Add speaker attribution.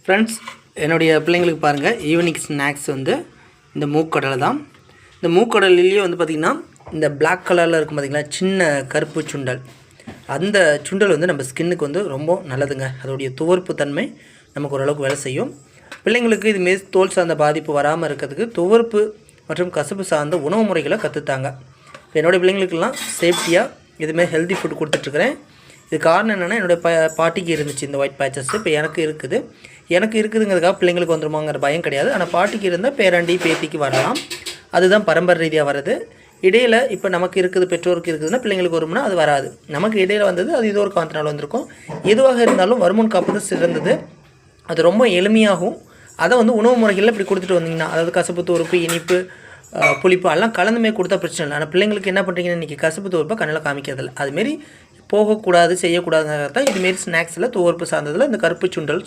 Speaker 1: Friends, என்னுடைய பிள்ளைங்களுக்கு பாருங்கள், ஈவினிங் ஸ்நாக்ஸ் வந்து இந்த மூக்கடலை தான். இந்த மூக்கடலையிலேயே வந்து பார்த்திங்கன்னா இந்த பிளாக் கலரில் இருக்கும் பார்த்திங்களா, சின்ன கருப்பு சுண்டல். அந்த சுண்டல் வந்து நம்ம ஸ்கின்னுக்கு வந்து ரொம்ப நல்லதுங்க. அதோடைய துவர்ப்பு தன்மை நமக்கு ஓரளவுக்கு வேலை செய்யும். பிள்ளைங்களுக்கு இதுமாரி தோல் சார்ந்த பாதிப்பு வராமல் இருக்கிறதுக்கு துவர்ப்பு மற்றும் கசப்பு சார்ந்த உணவு முறைகளை கற்றுத்தாங்க. இப்போ என்னுடைய பிள்ளைங்களுக்கெல்லாம் சேஃப்டியாக இதுமாரி ஹெல்த்தி ஃபுட் கொடுத்துட்ருக்குறேன். இது காரணம் என்னென்னா, என்னுடைய பாட்டிக்கு இருந்துச்சு இந்த ஒயிட் பேச்சஸ். இப்போ எனக்கு இருக்குதுங்கிறதுக்காக பிள்ளைங்களுக்கு வந்துருமாங்கிற பயம் கிடையாது. ஆனால் பாட்டிக்கு இருந்தால் பேராண்டி பேத்திக்கு வரலாம். அதுதான் பரம்பரை ரீதியாக வர்றது. இடையில் இப்போ நமக்கு இருக்குது, பெற்றோருக்கு இருக்குதுன்னா பிள்ளைங்களுக்கு வரும்னா அது வராது. நமக்கு இடையில் வந்தது, அது ஏதோ ஒரு காரணத்தினால வந்திருக்கும். எதுவாக இருந்தாலும் வருமுன் காப்பது சிறந்தது. அது ரொம்ப எளிமையாகவும் அதை வந்து உணவு முறைகளில் இப்படி கொடுத்துட்டு வந்தீங்கன்னா, அதாவது கசப்பு, துவர்ப்பு, இனிப்பு, புளிப்பு எல்லாம் கலந்துமே கொடுத்தா பிரச்சனை இல்லை. ஆனால் பிள்ளைங்களுக்கு என்ன பண்ணுறீங்கன்னா, இன்றைக்கி கசப்பு துவர்ப்பை கண்ணில் காமிக்கிறதில்ல. அதுமாரி போகக்கூடாது, செய்யக்கூடாதுங்கிறத தான் இதுமாரி ஸ்நாக்ஸில் துவர்ப்பு சார்ந்ததில் இந்த கருப்பு சுண்டல்